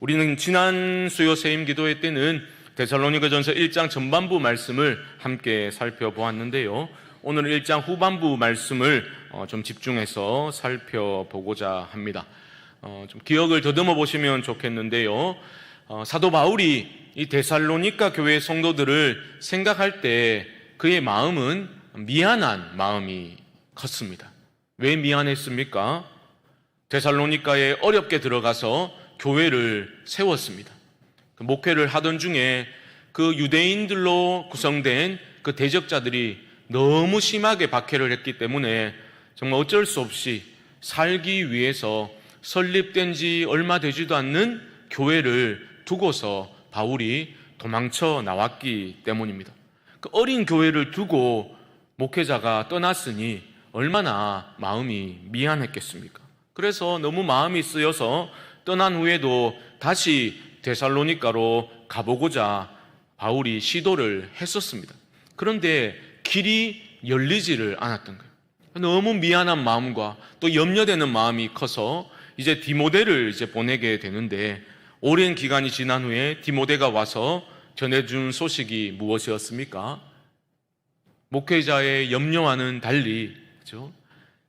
우리는 지난 수요 세임 기도회 때는 데살로니가전서 1장 전반부 말씀을 함께 살펴보았는데요. 오늘은 1장 후반부 말씀을 좀 집중해서 살펴보고자 합니다. 좀 기억을 더듬어 보시면 좋겠는데요. 사도 바울이 이 데살로니가 교회 성도들을 생각할 때 그의 마음은 미안한 마음이 컸습니다. 왜 미안했습니까? 데살로니가에 어렵게 들어가서 교회를 세웠습니다. 목회를 하던 중에 그 유대인들로 구성된 그 대적자들이 너무 심하게 박해를 했기 때문에 정말 어쩔 수 없이 살기 위해서 설립된 지 얼마 되지도 않는 교회를 두고서 바울이 도망쳐 나왔기 때문입니다. 그 어린 교회를 두고 목회자가 떠났으니 얼마나 마음이 미안했겠습니까? 그래서 너무 마음이 쓰여서 떠난 후에도 다시 데살로니가로 가보고자 바울이 시도를 했었습니다. 그런데 길이 열리지를 않았던 거예요. 너무 미안한 마음과 또 염려되는 마음이 커서 이제 디모데를 보내게 되는데, 오랜 기간이 지난 후에 디모데가 와서 전해준 소식이 무엇이었습니까? 목회자의 염려와는 달리, 그렇죠?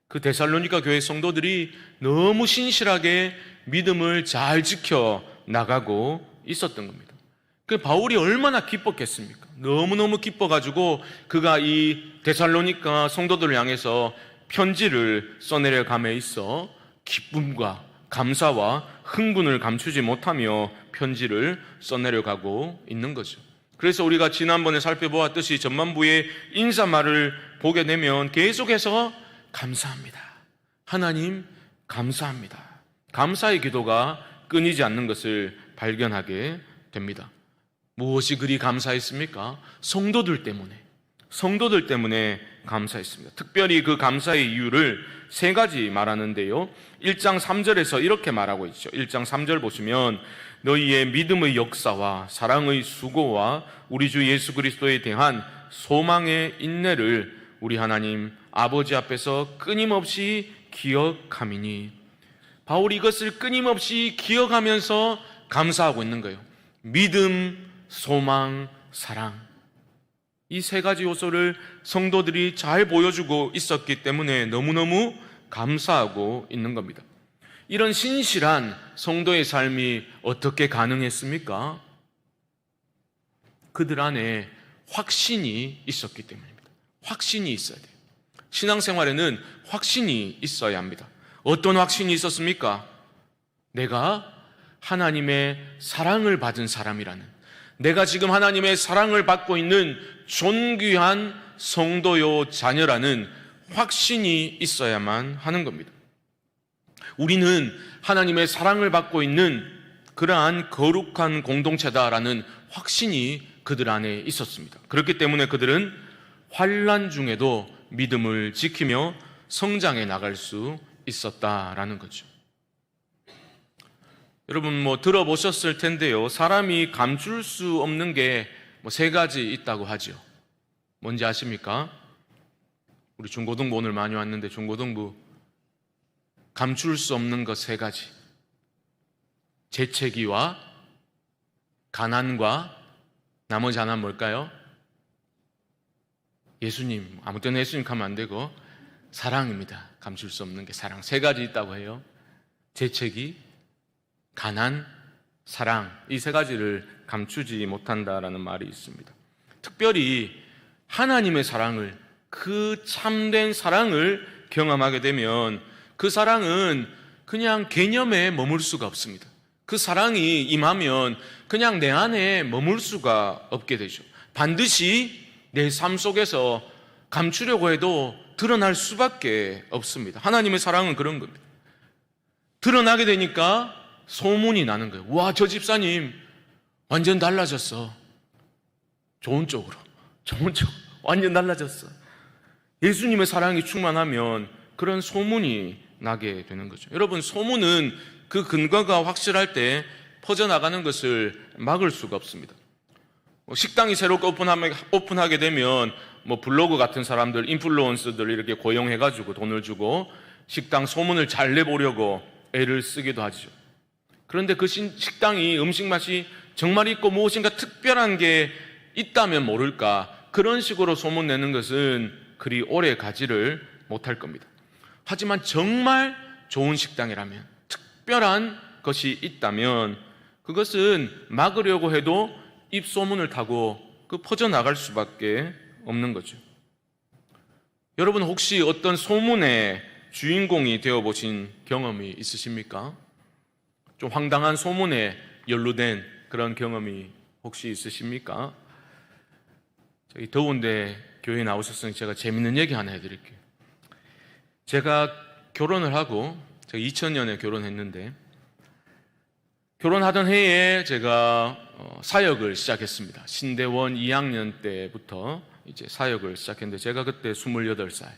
그 데살로니가 교회 성도들이 너무 신실하게 믿음을 잘 지켜 나가고 있었던 겁니다. 그 바울이 얼마나 기뻤겠습니까? 너무너무 기뻐가지고 그가 이 데살로니가 성도들을 향해서 편지를 써내려 감에 있어 기쁨과 감사와 흥분을 감추지 못하며 편지를 써내려 가고 있는 거죠. 그래서 우리가 지난번에 살펴보았듯이 전반부의 인사말을 보게 되면 계속해서 감사합니다, 하나님 감사합니다, 감사의 기도가 끊이지 않는 것을 발견하게 됩니다. 무엇이 그리 감사했습니까? 성도들 때문에 감사했습니다. 특별히 그 감사의 이유를 세 가지 말하는데요. 1장 3절에서 이렇게 말하고 있죠. 1장 3절 보시면 너희의 믿음의 역사와 사랑의 수고와 우리 주 예수 그리스도에 대한 소망의 인내를 우리 하나님 아버지 앞에서 끊임없이 기억함이니. 바울이 이것을 끊임없이 기억하면서 감사하고 있는 거예요. 믿음, 소망, 사랑. 이 세 가지 요소를 성도들이 잘 보여주고 있었기 때문에 너무너무 감사하고 있는 겁니다. 이런 신실한 성도의 삶이 어떻게 가능했습니까? 그들 안에 확신이 있었기 때문입니다. 확신이 있어야 돼요. 신앙생활에는 확신이 있어야 합니다. 어떤 확신이 있었습니까? 내가 하나님의 사랑을 받은 사람이라는, 내가 지금 하나님의 사랑을 받고 있는 존귀한 성도요 자녀라는 확신이 있어야만 하는 겁니다. 우리는 하나님의 사랑을 받고 있는 그러한 거룩한 공동체다라는 확신이 그들 안에 있었습니다. 그렇기 때문에 그들은 환난 중에도 믿음을 지키며 성장해 나갈 수 있었다라는 거죠. 여러분 들어보셨을 텐데요. 사람이 감출 수 없는 게 세 가지 있다고 하죠. 뭔지 아십니까? 우리 중고등부 오늘 많이 왔는데 중고등부 감출 수 없는 것 세 가지. 재채기와 가난과 나머지 하나는 뭘까요? 예수님, 아무 때나 예수님 가면 안 되고 사랑입니다. 감출 수 없는 게 사랑. 세 가지 있다고 해요. 재채기, 가난, 사랑. 이 세 가지를 감추지 못한다라는 말이 있습니다. 특별히 하나님의 사랑을, 그 참된 사랑을 경험하게 되면 그 사랑은 그냥 개념에 머물 수가 없습니다. 그 사랑이 임하면 그냥 내 안에 머물 수가 없게 되죠. 반드시 내 삶 속에서 감추려고 해도 드러날 수밖에 없습니다. 하나님의 사랑은 그런 겁니다. 드러나게 되니까 소문이 나는 거예요. 와, 저 집사님 완전 달라졌어. 좋은 쪽으로 완전 달라졌어. 예수님의 사랑이 충만하면 그런 소문이 나게 되는 거죠. 여러분, 소문은 그 근거가 확실할 때 퍼져나가는 것을 막을 수가 없습니다. 식당이 새롭게 오픈하게 되면 블로그 같은 사람들, 인플루언서들 이렇게 고용해가지고 돈을 주고 식당 소문을 잘 내보려고 애를 쓰기도 하죠. 그런데 그 식당이 음식 맛이 정말 있고 무엇인가 특별한 게 있다면 모를까, 그런 식으로 소문내는 것은 그리 오래 가지를 못할 겁니다. 하지만 정말 좋은 식당이라면, 특별한 것이 있다면 그것은 막으려고 해도 입소문을 타고 퍼져나갈 수밖에 없는 거죠. 여러분, 혹시 어떤 소문의 주인공이 되어보신 경험이 있으십니까? 좀 황당한 소문에 연루된 그런 경험이 혹시 있으십니까? 저희 더운데 교회에 나오셨으니 제가 재밌는 얘기 하나 해드릴게요. 제가 결혼을 하고, 제가 2000년에 결혼했는데, 결혼하던 해에 제가 사역을 시작했습니다. 신대원 2학년 때부터 이제 사역을 시작했는데, 제가 그때 28살,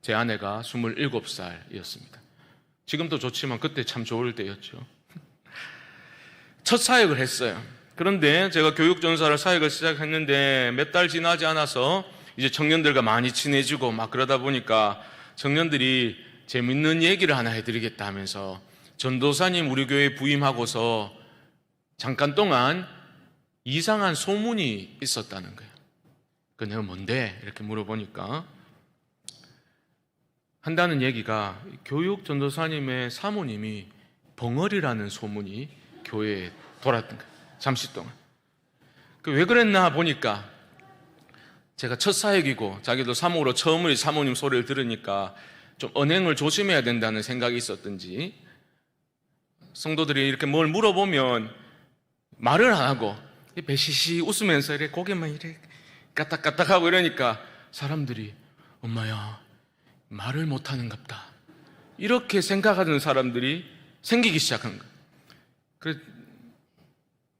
제 아내가 27살이었습니다. 지금도 좋지만 그때 참 좋을 때였죠. 첫 사역을 했어요. 그런데 제가 교육전사를 사역을 시작했는데 몇 달 지나지 않아서 이제 청년들과 많이 친해지고 막 그러다 보니까 청년들이 재밌는 얘기를 하나 해드리겠다 하면서 전도사님 우리 교회에 부임하고서 잠깐 동안 이상한 소문이 있었다는 거예요. 그 내가 뭔데? 이렇게 물어보니까 한다는 얘기가, 교육 전도사님의 사모님이 벙어리라는 소문이 교회에 돌았던 거예요. 잠시 동안. 왜 그랬나 보니까, 제가 첫 사역이고 자기도 사모로 처음으로 사모님 소리를 들으니까 좀 언행을 조심해야 된다는 생각이 있었던지, 성도들이 이렇게 뭘 물어보면 말을 안 하고 배시시 웃으면서 이렇게 고개만 이렇게 까딱까딱하고 이러니까 사람들이 엄마야 말을 못하는갑다, 이렇게 생각하는 사람들이 생기기 시작한 거예요.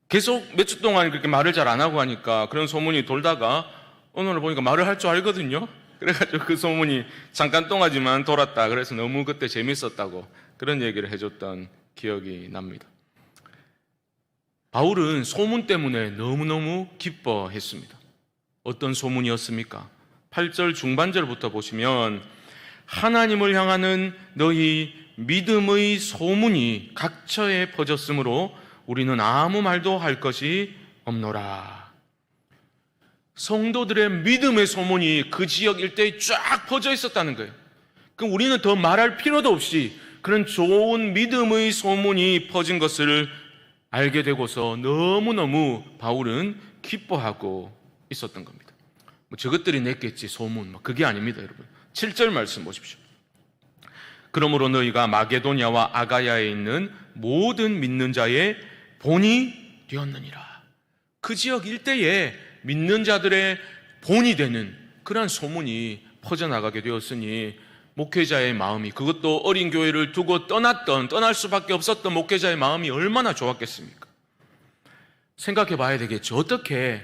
계속 몇 주 동안 그렇게 말을 잘 안 하고 하니까 그런 소문이 돌다가 오늘 보니까 말을 할 줄 알거든요. 그래가지고 그 소문이 잠깐 동안이지만 돌았다. 그래서 너무 그때 재밌었다고 그런 얘기를 해줬던 기억이 납니다. 바울은 소문 때문에 너무너무 기뻐했습니다. 어떤 소문이었습니까? 8절 중반절부터 보시면 하나님을 향하는 너희 믿음의 소문이 각처에 퍼졌으므로 우리는 아무 말도 할 것이 없노라. 성도들의 믿음의 소문이 그 지역 일대에 쫙 퍼져 있었다는 거예요. 그럼 우리는 더 말할 필요도 없이 그런 좋은 믿음의 소문이 퍼진 것을 알게 되고서 너무너무 바울은 기뻐하고 있었던 겁니다. 저것들이 냈겠지 소문, 그게 아닙니다. 여러분 7절 말씀 보십시오. 그러므로 너희가 마게도냐와 아가야에 있는 모든 믿는 자의 본이 되었느니라. 그 지역 일대에 믿는 자들의 본이 되는 그러한 소문이 퍼져나가게 되었으니 목회자의 마음이, 그것도 어린 교회를 두고 떠날 수밖에 없었던 목회자의 마음이 얼마나 좋았겠습니까? 생각해 봐야 되겠죠. 어떻게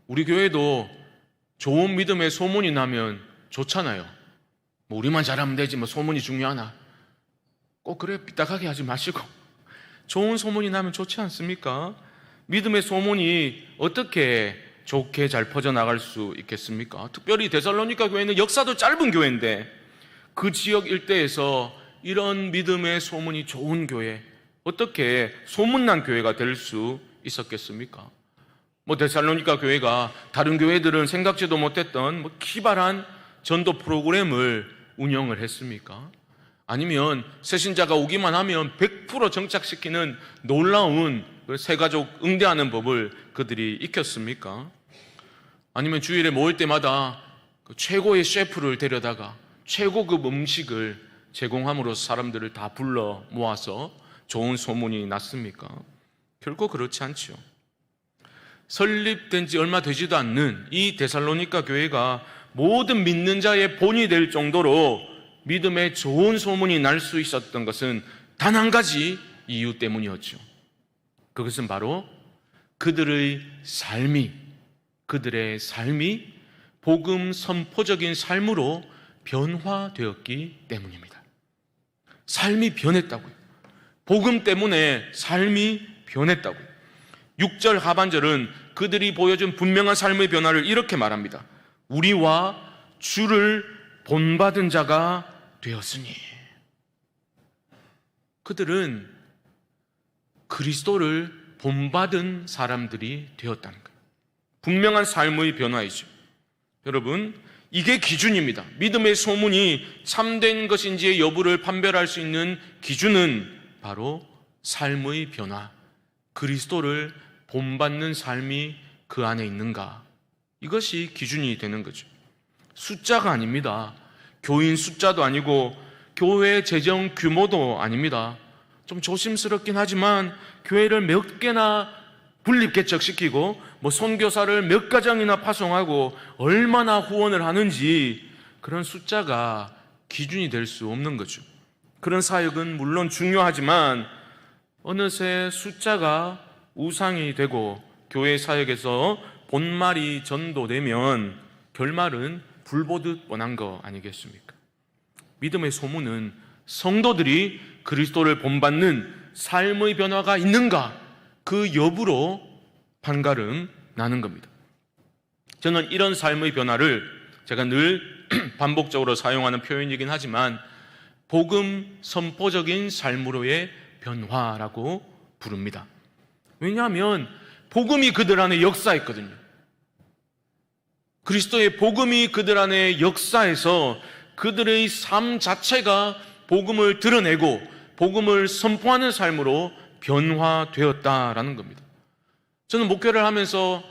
우리 교회도 좋은 믿음의 소문이 나면 좋잖아요. 우리만 잘하면 되지 소문이 중요하나? 꼭 그래 삐딱하게 하지 마시고 좋은 소문이 나면 좋지 않습니까? 믿음의 소문이 어떻게 좋게 잘 퍼져나갈 수 있겠습니까? 특별히 데살로니가 교회는 역사도 짧은 교회인데 그 지역 일대에서 이런 믿음의 소문이 좋은 교회, 어떻게 소문난 교회가 될 수 있었겠습니까? 데살로니가 교회가 다른 교회들은 생각지도 못했던 기발한 전도 프로그램을 운영을 했습니까? 아니면 새신자가 오기만 하면 100% 정착시키는 놀라운 새가족 응대하는 법을 그들이 익혔습니까? 아니면 주일에 모일 때마다 최고의 셰프를 데려다가 최고급 음식을 제공함으로써 사람들을 다 불러 모아서 좋은 소문이 났습니까? 결코 그렇지 않죠. 설립된 지 얼마 되지도 않는 이 데살로니가 교회가 모든 믿는 자의 본이 될 정도로 믿음의 좋은 소문이 날 수 있었던 것은 단 한 가지 이유 때문이었죠. 그것은 바로 그들의 삶이 복음 선포적인 삶으로 변화되었기 때문입니다. 삶이 변했다고요. 복음 때문에 삶이 변했다고요. 6절 하반절은 그들이 보여준 분명한 삶의 변화를 이렇게 말합니다. 우리와 주를 본받은 자가 되었으니. 그들은 그리스도를 본받은 사람들이 되었다는 거예요. 분명한 삶의 변화이죠. 여러분, 이게 기준입니다. 믿음의 소문이 참된 것인지의 여부를 판별할 수 있는 기준은 바로 삶의 변화, 그리스도를 본받는 삶이 그 안에 있는가, 이것이 기준이 되는 거죠. 숫자가 아닙니다. 교인 숫자도 아니고 교회 재정 규모도 아닙니다. 좀 조심스럽긴 하지만 교회를 몇 개나 분립개척시키고 선교사를 몇 가정이나 파송하고 얼마나 후원을 하는지, 그런 숫자가 기준이 될 수 없는 거죠. 그런 사역은 물론 중요하지만 어느새 숫자가 우상이 되고 교회 사역에서 본말이 전도되면 결말은 불보듯 뻔한 거 아니겠습니까? 믿음의 소문은 성도들이 그리스도를 본받는 삶의 변화가 있는가, 그 여부로 판가름 나는 겁니다. 저는 이런 삶의 변화를 제가 늘 반복적으로 사용하는 표현이긴 하지만 복음 선포적인 삶으로의 변화라고 부릅니다. 왜냐하면 복음이 그들 안에 역사했거든요. 그리스도의 복음이 그들 안에 역사해서 그들의 삶 자체가 복음을 드러내고 복음을 선포하는 삶으로 변화되었다라는 겁니다. 저는 목회를 하면서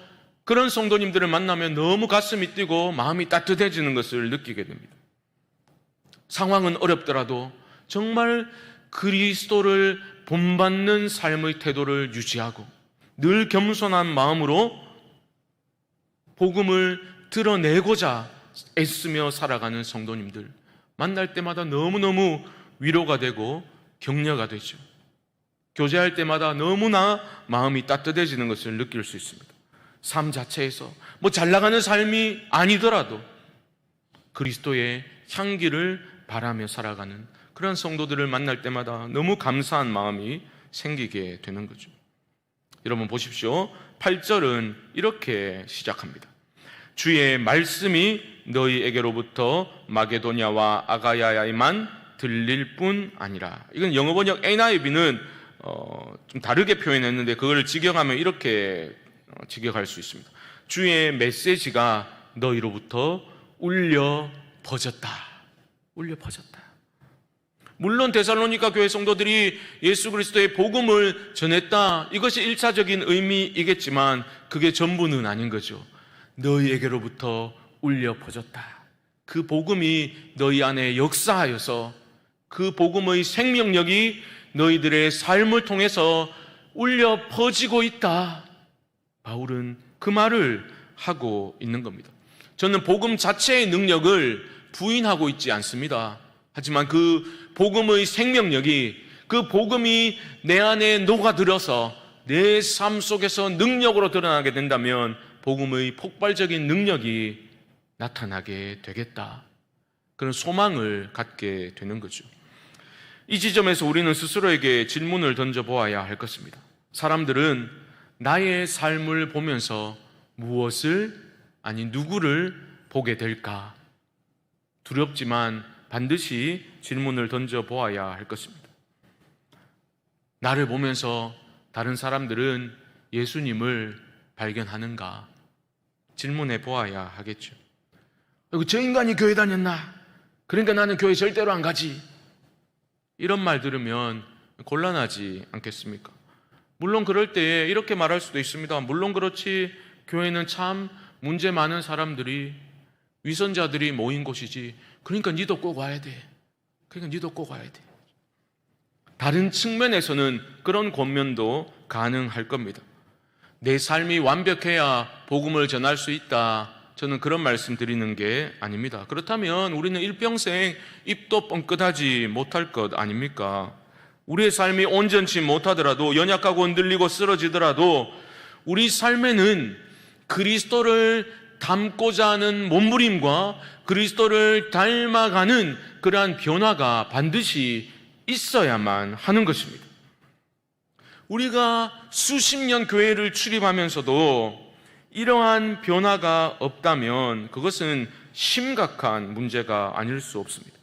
그런 성도님들을 만나면 너무 가슴이 뛰고 마음이 따뜻해지는 것을 느끼게 됩니다. 상황은 어렵더라도 정말 그리스도를 본받는 삶의 태도를 유지하고 늘 겸손한 마음으로 복음을 드러내고자 애쓰며 살아가는 성도님들 만날 때마다 너무너무 위로가 되고 격려가 되죠. 교제할 때마다 너무나 마음이 따뜻해지는 것을 느낄 수 있습니다. 삶 자체에서 잘 나가는 삶이 아니더라도 그리스도의 향기를 바라며 살아가는 그런 성도들을 만날 때마다 너무 감사한 마음이 생기게 되는 거죠. 여러분 보십시오. 8절은 이렇게 시작합니다. 주의 말씀이 너희에게로부터 마게도냐와 아가야에만 들릴 뿐 아니라. 이건 영어 번역 NIV는 좀 다르게 표현했는데 그걸 직역하면 이렇게 직역할 수 있습니다. 주의 메시지가 너희로부터 울려 퍼졌다. 울려 퍼졌다. 물론 데살로니가 교회 성도들이 예수 그리스도의 복음을 전했다, 이것이 1차적인 의미이겠지만 그게 전부는 아닌 거죠. 너희에게로부터 울려 퍼졌다. 그 복음이 너희 안에 역사하여서 그 복음의 생명력이 너희들의 삶을 통해서 울려 퍼지고 있다. 바울은 그 말을 하고 있는 겁니다. 저는 복음 자체의 능력을 부인하고 있지 않습니다. 하지만 그 복음의 생명력이, 그 복음이 내 안에 녹아들어서 내 삶 속에서 능력으로 드러나게 된다면 복음의 폭발적인 능력이 나타나게 되겠다. 그런 소망을 갖게 되는 거죠. 이 지점에서 우리는 스스로에게 질문을 던져보아야 할 것입니다. 사람들은 나의 삶을 보면서 무엇을, 아니 누구를 보게 될까? 두렵지만 반드시 질문을 던져보아야 할 것입니다. 나를 보면서 다른 사람들은 예수님을 발견하는가? 질문해 보아야 하겠죠. 저 인간이 교회 다녔나? 그러니까 나는 교회 절대로 안 가지. 이런 말 들으면 곤란하지 않겠습니까? 물론 그럴 때에 이렇게 말할 수도 있습니다. 물론 그렇지, 교회는 참 문제 많은 사람들이, 위선자들이 모인 곳이지. 그러니까 니도 꼭 와야 돼. 그러니까 니도 꼭 와야 돼. 다른 측면에서는 그런 권면도 가능할 겁니다. 내 삶이 완벽해야 복음을 전할 수 있다, 저는 그런 말씀 드리는 게 아닙니다. 그렇다면 우리는 일평생 입도 뻥끗하지 못할 것 아닙니까? 우리의 삶이 온전치 못하더라도, 연약하고 흔들리고 쓰러지더라도 우리 삶에는 그리스도를 닮고자 하는 몸부림과 그리스도를 닮아가는 그러한 변화가 반드시 있어야만 하는 것입니다. 우리가 수십 년 교회를 출입하면서도 이러한 변화가 없다면 그것은 심각한 문제가 아닐 수 없습니다.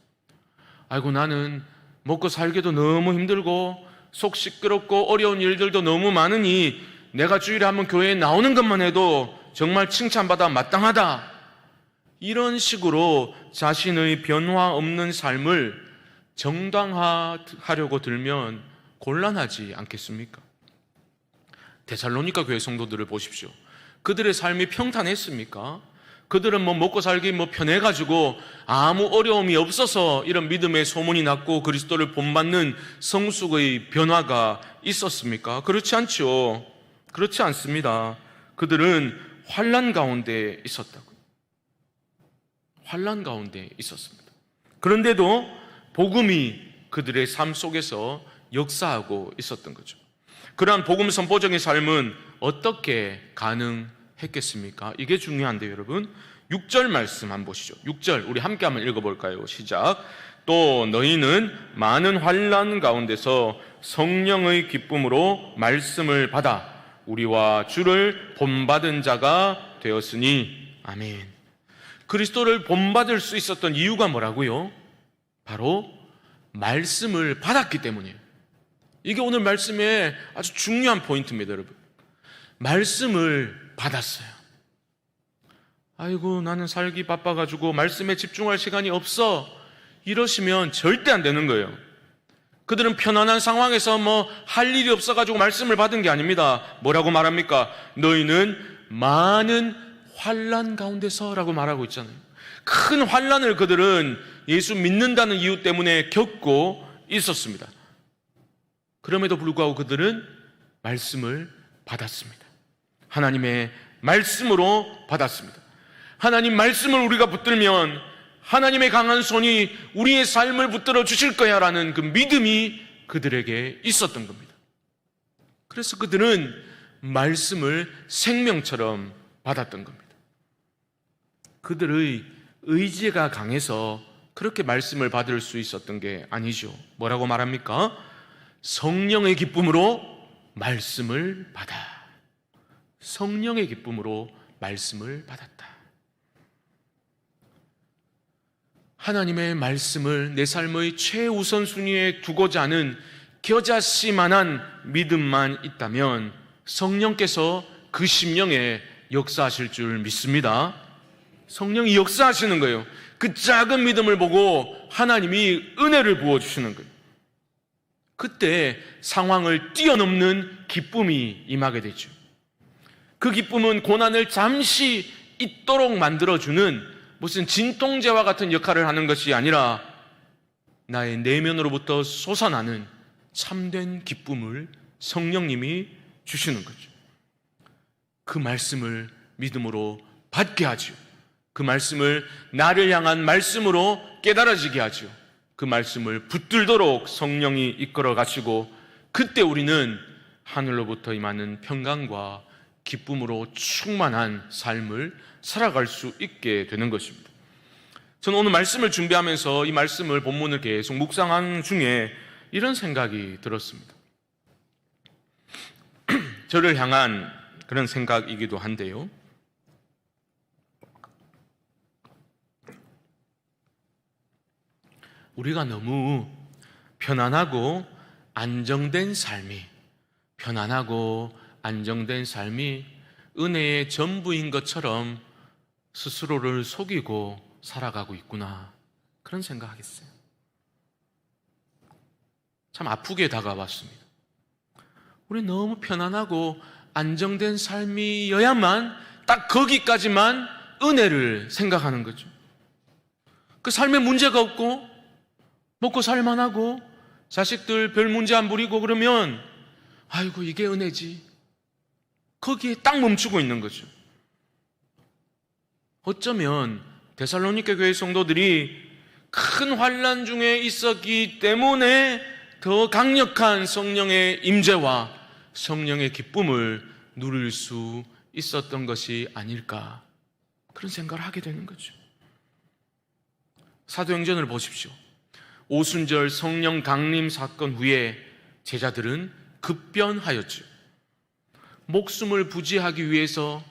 아이고, 나는 먹고 살기도 너무 힘들고 속 시끄럽고 어려운 일들도 너무 많으니 내가 주일에 한번 교회에 나오는 것만 해도 정말 칭찬받아 마땅하다. 이런 식으로 자신의 변화 없는 삶을 정당화하려고 들면 곤란하지 않겠습니까? 데살로니가 교회 성도들을 보십시오. 그들의 삶이 평탄했습니까? 그들은 먹고 살기 편해가지고 아무 어려움이 없어서 이런 믿음의 소문이 났고 그리스도를 본받는 성숙의 변화가 있었습니까? 그렇지 않죠. 그렇지 않습니다. 그들은 환난 가운데 있었다고요. 환난 가운데 있었습니다. 그런데도 복음이 그들의 삶 속에서 역사하고 있었던 거죠. 그러한 복음 선포적인 삶은 어떻게 가능했겠습니까? 이게 중요한데요, 여러분. 6절 말씀 한번 보시죠. 6절 우리 함께 한번 읽어볼까요? 시작. 또 너희는 많은 환난 가운데서 성령의 기쁨으로 말씀을 받아 우리와 주를 본받은 자가 되었으니 아멘. 그리스도를 본받을 수 있었던 이유가 뭐라고요? 바로 말씀을 받았기 때문이에요. 이게 오늘 말씀의 아주 중요한 포인트입니다, 여러분. 말씀을 받았어요. 아이고, 나는 살기 바빠가지고 말씀에 집중할 시간이 없어. 이러시면 절대 안 되는 거예요. 그들은 편안한 상황에서 할 일이 없어가지고 말씀을 받은 게 아닙니다. 뭐라고 말합니까? 너희는 많은 환난 가운데서라고 말하고 있잖아요. 큰 환난을 그들은 예수 믿는다는 이유 때문에 겪고 있었습니다. 그럼에도 불구하고 그들은 말씀을 받았습니다. 하나님의 말씀으로 받았습니다. 하나님 말씀을 우리가 붙들면 하나님의 강한 손이 우리의 삶을 붙들어 주실 거야 라는 그 믿음이 그들에게 있었던 겁니다. 그래서 그들은 말씀을 생명처럼 받았던 겁니다. 그들의 의지가 강해서 그렇게 말씀을 받을 수 있었던 게 아니죠. 뭐라고 말합니까? 성령의 기쁨으로 말씀을 받아. 성령의 기쁨으로 말씀을 받았다. 하나님의 말씀을 내 삶의 최우선순위에 두고자 하는 겨자씨만한 믿음만 있다면 성령께서 그 심령에 역사하실 줄 믿습니다. 성령이 역사하시는 거예요. 그 작은 믿음을 보고 하나님이 은혜를 부어주시는 거예요. 그때 상황을 뛰어넘는 기쁨이 임하게 되죠. 그 기쁨은 고난을 잠시 잊도록 만들어주는 무슨 진통제와 같은 역할을 하는 것이 아니라 나의 내면으로부터 솟아나는 참된 기쁨을 성령님이 주시는 거죠. 그 말씀을 믿음으로 받게 하죠. 그 말씀을 나를 향한 말씀으로 깨달아지게 하죠. 그 말씀을 붙들도록 성령이 이끌어 가시고 그때 우리는 하늘로부터 임하는 평강과 기쁨으로 충만한 삶을 살아갈 수 있게 되는 것입니다. 저는 오늘 말씀을 준비하면서 이 말씀을 본문을 계속 묵상하는 중에 이런 생각이 들었습니다. 저를 향한 그런 생각이기도 한데요. 우리가 너무 편안하고 안정된 삶이 은혜의 전부인 것처럼 스스로를 속이고 살아가고 있구나, 그런 생각하겠어요. 참 아프게 다가왔습니다. 우리 너무 편안하고 안정된 삶이어야만 딱 거기까지만 은혜를 생각하는 거죠. 그 삶에 문제가 없고 먹고 살만하고 자식들 별 문제 안 부리고 그러면 아이고 이게 은혜지, 거기에 딱 멈추고 있는 거죠. 어쩌면 데살로니가 교회 성도들이 큰 환난 중에 있었기 때문에 더 강력한 성령의 임재와 성령의 기쁨을 누릴 수 있었던 것이 아닐까, 그런 생각을 하게 되는 거죠. 사도행전을 보십시오. 오순절 성령 강림 사건 후에 제자들은 급변하였죠. 목숨을 부지하기 위해서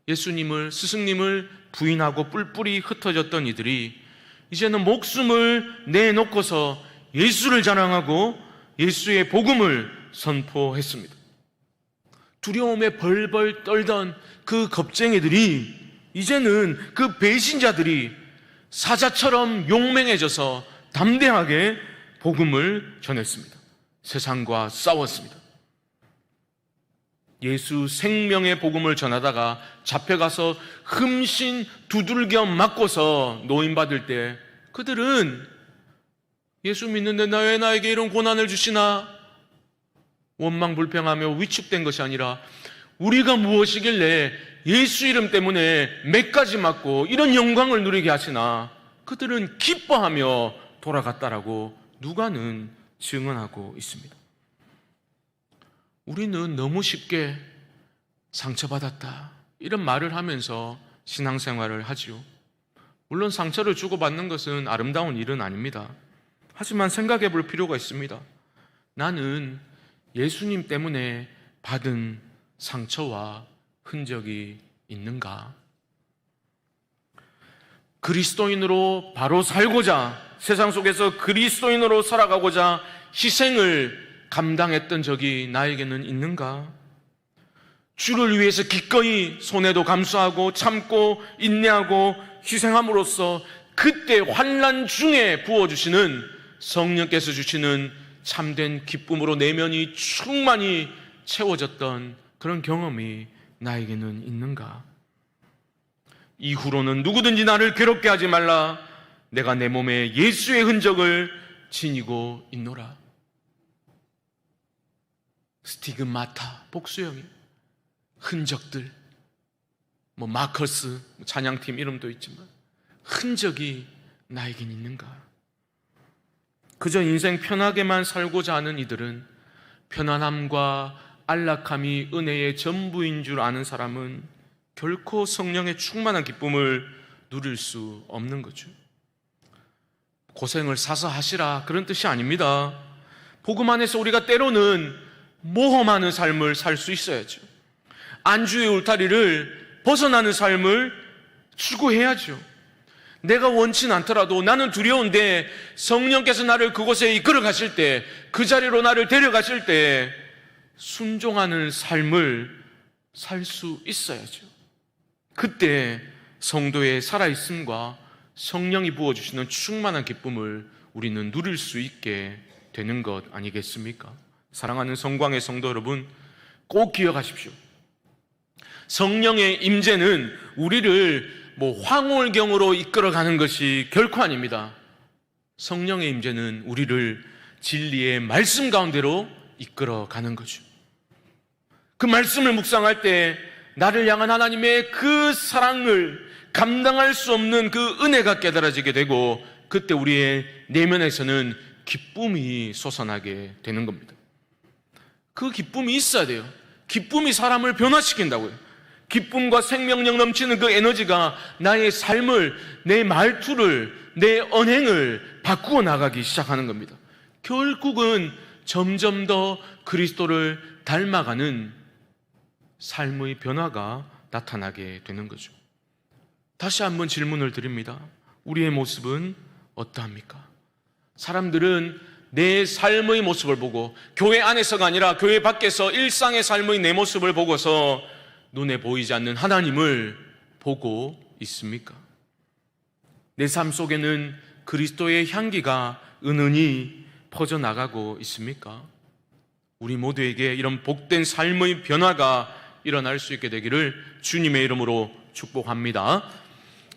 스승님을 부인하고 뿔뿔이 흩어졌던 이들이 이제는 목숨을 내놓고서 예수를 자랑하고 예수의 복음을 선포했습니다. 두려움에 벌벌 떨던 그 겁쟁이들이 이제는 그 배신자들이 사자처럼 용맹해져서 담대하게 복음을 전했습니다. 세상과 싸웠습니다. 예수 생명의 복음을 전하다가 잡혀가서 흠신 두들겨 맞고서 노임받을 때 그들은 예수 믿는데 왜 나에게 이런 고난을 주시나 원망불평하며 위축된 것이 아니라 우리가 무엇이길래 예수 이름 때문에 몇가지 맞고 이런 영광을 누리게 하시나 그들은 기뻐하며 돌아갔다라고 누가는 증언하고 있습니다. 우리는 너무 쉽게 상처받았다 이런 말을 하면서 신앙생활을 하지요. 물론 상처를 주고받는 것은 아름다운 일은 아닙니다. 하지만 생각해 볼 필요가 있습니다. 나는 예수님 때문에 받은 상처와 흔적이 있는가? 그리스도인으로 바로 살고자, 세상 속에서 그리스도인으로 살아가고자 희생을 감당했던 적이 나에게는 있는가? 주를 위해서 기꺼이 손해도 감수하고 참고 인내하고 희생함으로써 그때 환난 중에 부어주시는 성령께서 주시는 참된 기쁨으로 내면이 충만히 채워졌던 그런 경험이 나에게는 있는가? 이후로는 누구든지 나를 괴롭게 하지 말라. 내가 내 몸에 예수의 흔적을 지니고 있노라. 스티그마타, 복수형이 흔적들, 마커스, 찬양팀 이름도 있지만 흔적이 나에겐 있는가? 그저 인생 편하게만 살고자 하는 이들은 편안함과 안락함이 은혜의 전부인 줄 아는 사람은 결코 성령의 충만한 기쁨을 누릴 수 없는 거죠. 고생을 사서 하시라 그런 뜻이 아닙니다. 복음 안에서 우리가 때로는 모험하는 삶을 살 수 있어야죠. 안주의 울타리를 벗어나는 삶을 추구해야죠. 내가 원치는 않더라도 나는 두려운데 성령께서 나를 그곳에 이끌어 가실 때, 그 자리로 나를 데려가실 때 순종하는 삶을 살 수 있어야죠. 그때 성도의 살아있음과 성령이 부어주시는 충만한 기쁨을 우리는 누릴 수 있게 되는 것 아니겠습니까? 사랑하는 성광의 성도 여러분, 꼭 기억하십시오. 성령의 임재는 우리를 황홀경으로 이끌어가는 것이 결코 아닙니다. 성령의 임재는 우리를 진리의 말씀 가운데로 이끌어가는 거죠. 그 말씀을 묵상할 때 나를 향한 하나님의 그 사랑을 감당할 수 없는 그 은혜가 깨달아지게 되고, 그때 우리의 내면에서는 기쁨이 솟아나게 되는 겁니다. 그 기쁨이 있어야 돼요. 기쁨이 사람을 변화시킨다고요. 기쁨과 생명력 넘치는 그 에너지가 나의 삶을, 내 말투를, 내 언행을 바꾸어 나가기 시작하는 겁니다. 결국은 점점 더 그리스도를 닮아가는 삶의 변화가 나타나게 되는 거죠. 다시 한번 질문을 드립니다. 우리의 모습은 어떠합니까? 사람들은 내 삶의 모습을 보고, 교회 안에서가 아니라 교회 밖에서 일상의 삶의 내 모습을 보고서 눈에 보이지 않는 하나님을 보고 있습니까? 내 삶 속에는 그리스도의 향기가 은은히 퍼져나가고 있습니까? 우리 모두에게 이런 복된 삶의 변화가 일어날 수 있게 되기를 주님의 이름으로 축복합니다.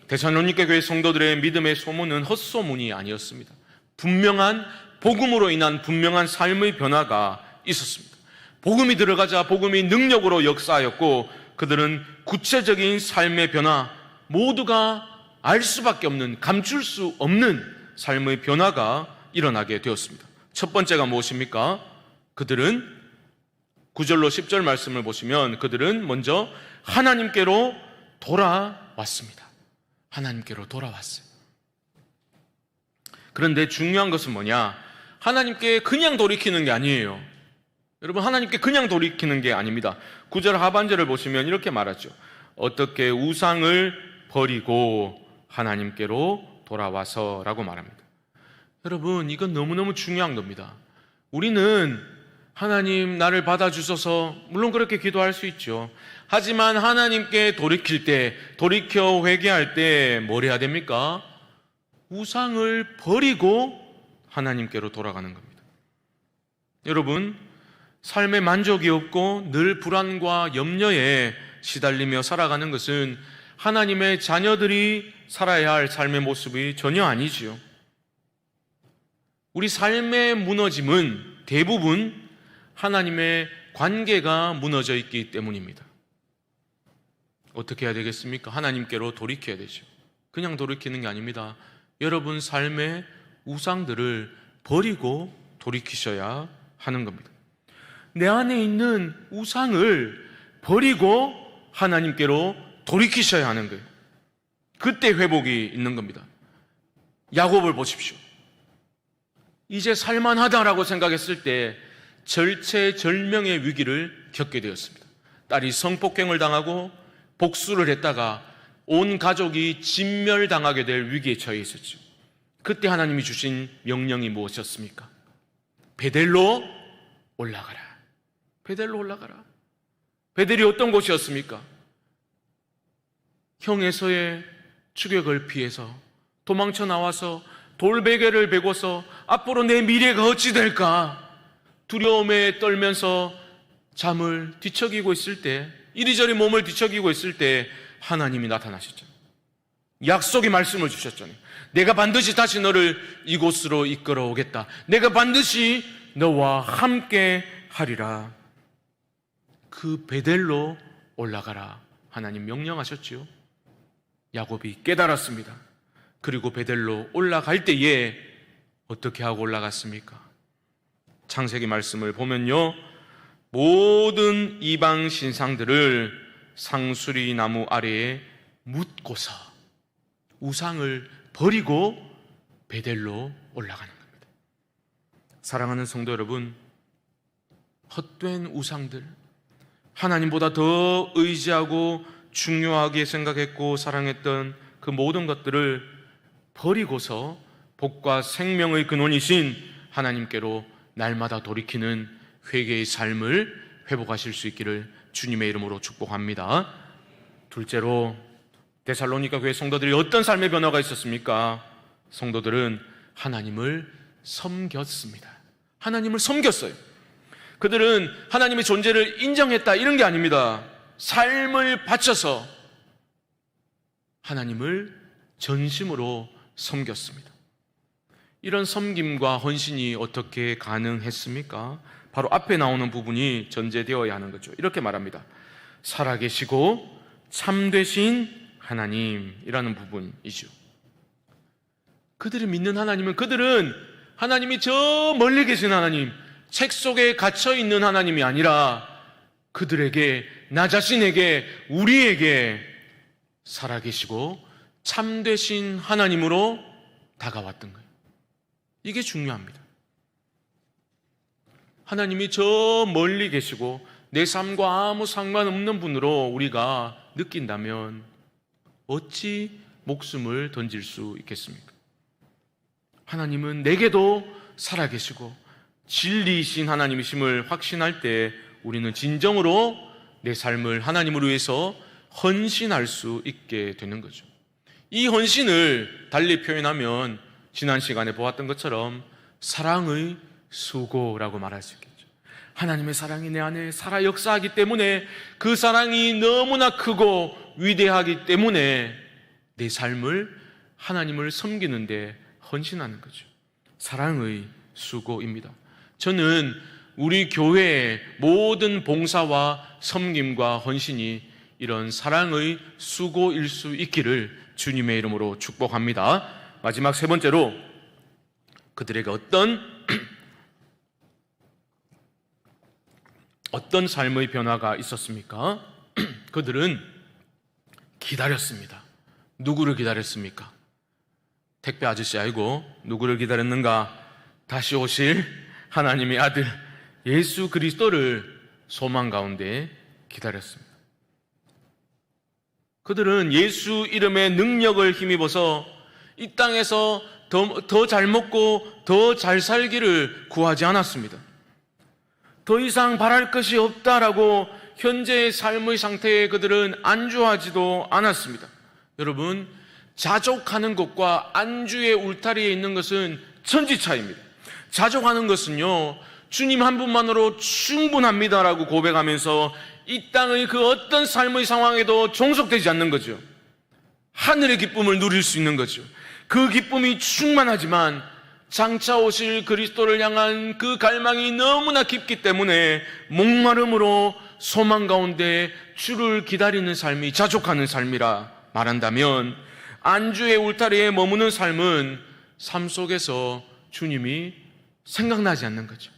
데살로니가 교회 성도들의 믿음의 소문은 헛소문이 아니었습니다. 분명한 복음으로 인한 분명한 삶의 변화가 있었습니다. 복음이 들어가자 복음이 능력으로 역사하였고, 그들은 구체적인 삶의 변화, 모두가 알 수밖에 없는, 감출 수 없는 삶의 변화가 일어나게 되었습니다. 첫 번째가 무엇입니까? 그들은 9절로 10절 말씀을 보시면 그들은 먼저 하나님께로 돌아왔습니다. 하나님께로 돌아왔어요. 그런데 중요한 것은 뭐냐? 하나님께 그냥 돌이키는 게 아니에요. 여러분, 하나님께 그냥 돌이키는 게 아닙니다. 9절 하반절을 보시면 이렇게 말하죠. 어떻게 우상을 버리고 하나님께로 돌아와서 라고 말합니다. 여러분, 이건 너무너무 중요한 겁니다. 우리는 하나님 나를 받아주셔서, 물론 그렇게 기도할 수 있죠. 하지만 하나님께 돌이킬 때, 돌이켜 회개할 때 뭘 해야 됩니까? 우상을 버리고 하나님께로 돌아가는 겁니다. 여러분, 삶에 만족이 없고 늘 불안과 염려에 시달리며 살아가는 것은 하나님의 자녀들이 살아야 할 삶의 모습이 전혀 아니지요. 우리 삶의 무너짐은 대부분 하나님의 관계가 무너져 있기 때문입니다. 어떻게 해야 되겠습니까? 하나님께로 돌이켜야 되죠. 그냥 돌이키는 게 아닙니다. 여러분 삶의 우상들을 버리고 돌이키셔야 하는 겁니다. 내 안에 있는 우상을 버리고 하나님께로 돌이키셔야 하는 거예요. 그때 회복이 있는 겁니다. 야곱을 보십시오. 이제 살만하다라고 생각했을 때 절체절명의 위기를 겪게 되었습니다. 딸이 성폭행을 당하고 복수를 했다가 온 가족이 진멸당하게 될 위기에 처해 있었죠. 그때 하나님이 주신 명령이 무엇이었습니까? 베델로 올라가라. 베델로 올라가라. 베델이 어떤 곳이었습니까? 형에서의 추격을 피해서 도망쳐 나와서 돌베개를 베고서 앞으로 내 미래가 어찌 될까 두려움에 떨면서 잠을 뒤척이고 있을 때, 이리저리 몸을 뒤척이고 있을 때 하나님이 나타나셨잖아요. 약속의 말씀을 주셨잖아요. 내가 반드시 다시 너를 이곳으로 이끌어 오겠다. 내가 반드시 너와 함께 하리라. 그 베델로 올라가라. 하나님 명령하셨지요. 야곱이 깨달았습니다. 그리고 베델로 올라갈 때에 어떻게 하고 올라갔습니까? 창세기 말씀을 보면요, 모든 이방 신상들을 상수리 나무 아래에 묻고서 우상을 버리고 베델로 올라가는 겁니다. 사랑하는 성도 여러분, 헛된 우상들, 하나님보다 더 의지하고 중요하게 생각했고 사랑했던 그 모든 것들을 버리고서 복과 생명의 근원이신 하나님께로 날마다 돌이키는 회개의 삶을 회복하실 수 있기를 주님의 이름으로 축복합니다. 둘째로, 데살로니가 교회 성도들이 어떤 삶의 변화가 있었습니까? 성도들은 하나님을 섬겼습니다. 하나님을 섬겼어요. 그들은 하나님의 존재를 인정했다 이런 게 아닙니다. 삶을 바쳐서 하나님을 전심으로 섬겼습니다. 이런 섬김과 헌신이 어떻게 가능했습니까? 바로 앞에 나오는 부분이 전제되어야 하는 거죠. 이렇게 말합니다. 살아계시고 참되신 하나님이라는 부분이죠. 그들이 믿는 하나님은, 그들은 하나님이 저 멀리 계신 하나님, 책 속에 갇혀 있는 하나님이 아니라 그들에게, 나 자신에게, 우리에게 살아계시고 참되신 하나님으로 다가왔던 거예요. 이게 중요합니다. 하나님이 저 멀리 계시고 내 삶과 아무 상관없는 분으로 우리가 느낀다면 어찌 목숨을 던질 수 있겠습니까? 하나님은 내게도 살아계시고 진리이신 하나님이심을 확신할 때 우리는 진정으로 내 삶을 하나님을 위해서 헌신할 수 있게 되는 거죠. 이 헌신을 달리 표현하면 지난 시간에 보았던 것처럼 사랑의 수고라고 말할 수 있겠죠. 하나님의 사랑이 내 안에 살아 역사하기 때문에, 그 사랑이 너무나 크고 위대하기 때문에 내 삶을 하나님을 섬기는 데 헌신하는 거죠. 사랑의 수고입니다. 저는 우리 교회의 모든 봉사와 섬김과 헌신이 이런 사랑의 수고일 수 있기를 주님의 이름으로 축복합니다. 마지막 세 번째로, 그들에게 어떤 삶의 변화가 있었습니까? 그들은 기다렸습니다. 누구를 기다렸습니까? 택배 아저씨 아니고 누구를 기다렸는가? 다시 오실 하나님의 아들 예수 그리스도를 소망 가운데 기다렸습니다. 그들은 예수 이름의 능력을 힘입어서 이 땅에서 더 잘 먹고 더 잘 살기를 구하지 않았습니다. 더 이상 바랄 것이 없다라고 현재의 삶의 상태에 그들은 안주하지도 않았습니다. 여러분, 자족하는 것과 안주의 울타리에 있는 것은 천지차이입니다. 자족하는 것은요, 주님 한 분만으로 충분합니다라고 고백하면서 이 땅의 그 어떤 삶의 상황에도 종속되지 않는 거죠. 하늘의 기쁨을 누릴 수 있는 거죠. 그 기쁨이 충만하지만 장차 오실 그리스도를 향한 그 갈망이 너무나 깊기 때문에 목마름으로 소망 가운데 주를 기다리는 삶이 자족하는 삶이라 말한다면, 안주의 울타리에 머무는 삶은 삶 속에서 주님이 생각나지 않는 거죠.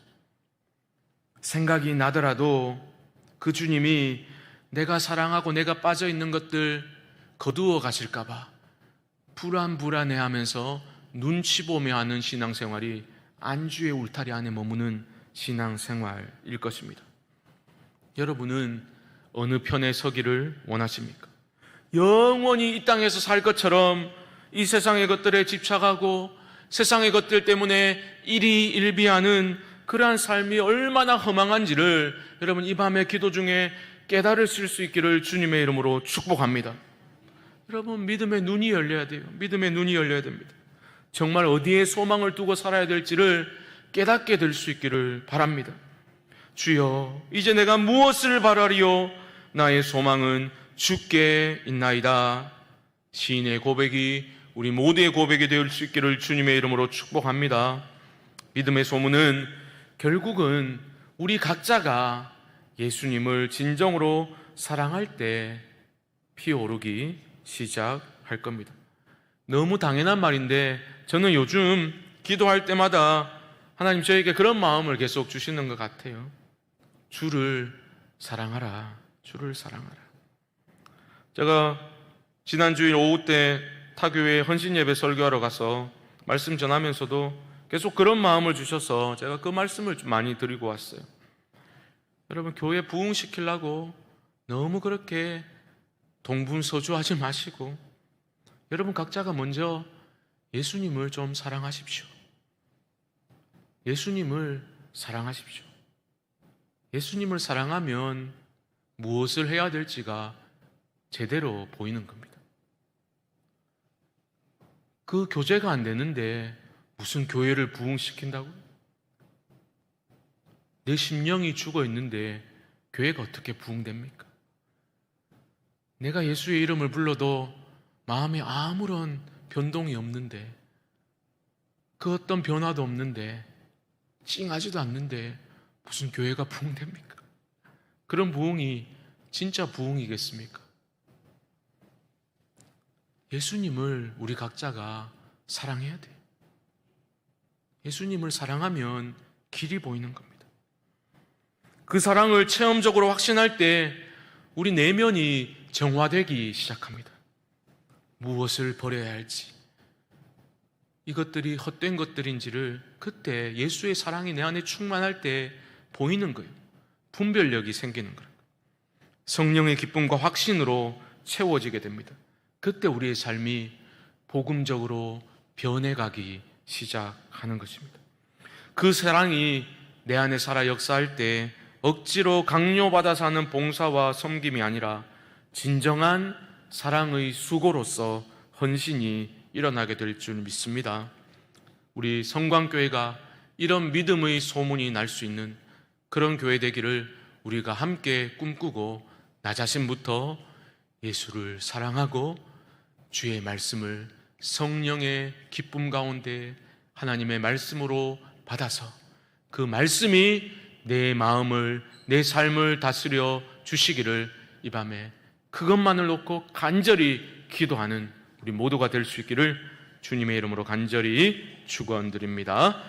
생각이 나더라도 그 주님이 내가 사랑하고 내가 빠져 있는 것들 거두어 가실까봐 불안해하면서 눈치 보며 하는 신앙생활이 안주의 울타리 안에 머무는 신앙생활일 것입니다. 여러분은 어느 편에 서기를 원하십니까? 영원히 이 땅에서 살 것처럼 이 세상의 것들에 집착하고 세상의 것들 때문에 일희일비하는 그러한 삶이 얼마나 허망한지를 여러분 이 밤의 기도 중에 깨달으실 수 있기를 주님의 이름으로 축복합니다. 여러분, 믿음의 눈이 열려야 돼요. 믿음의 눈이 열려야 됩니다. 정말 어디에 소망을 두고 살아야 될지를 깨닫게 될 수 있기를 바랍니다. 주여, 이제 내가 무엇을 바라리요? 나의 소망은 주께 있나이다. 시인의 고백이 우리 모두의 고백이 될 수 있기를 주님의 이름으로 축복합니다. 믿음의 소문은 결국은 우리 각자가 예수님을 진정으로 사랑할 때 피어오르기 시작할 겁니다. 너무 당연한 말인데 저는 요즘 기도할 때마다 하나님 저에게 그런 마음을 계속 주시는 것 같아요. 주를 사랑하라. 주를 사랑하라. 제가 지난주일 오후 때 타교회 헌신예배 설교하러 가서 말씀 전하면서도 계속 그런 마음을 주셔서 제가 그 말씀을 좀 많이 드리고 왔어요. 여러분, 교회 부흥시키려고 너무 그렇게 동분서주하지 마시고 여러분 각자가 먼저 예수님을 좀 사랑하십시오. 예수님을 사랑하십시오. 예수님을 사랑하면 무엇을 해야 될지가 제대로 보이는 겁니다. 그 교제가 안 되는데 무슨 교회를 부흥시킨다고요? 내 심령이 죽어 있는데 교회가 어떻게 부흥됩니까? 내가 예수의 이름을 불러도 마음에 아무런 변동이 없는데, 그 어떤 변화도 없는데, 찡하지도 않는데 무슨 교회가 부흥됩니까? 그런 부흥이 진짜 부흥이겠습니까? 예수님을 우리 각자가 사랑해야 돼요. 예수님을 사랑하면 길이 보이는 겁니다. 그 사랑을 체험적으로 확신할 때 우리 내면이 정화되기 시작합니다. 무엇을 버려야 할지, 이것들이 헛된 것들인지를 그때 예수의 사랑이 내 안에 충만할 때 보이는 거예요. 분별력이 생기는 거예요. 성령의 기쁨과 확신으로 채워지게 됩니다. 그때 우리의 삶이 복음적으로 변해가기 시작하는 것입니다. 그 사랑이 내 안에 살아 역사할 때 억지로 강요받아서 하는 봉사와 섬김이 아니라 진정한 사랑의 수고로서 헌신이 일어나게 될 줄 믿습니다. 우리 성광교회가 이런 믿음의 소문이 날 수 있는 그런 교회 되기를 우리가 함께 꿈꾸고 나 자신부터 예수를 사랑하고 주의 말씀을 성령의 기쁨 가운데 하나님의 말씀으로 받아서 그 말씀이 내 마음을, 내 삶을 다스려 주시기를 이 밤에 그것만을 놓고 간절히 기도하는 우리 모두가 될 수 있기를 주님의 이름으로 간절히 축원드립니다.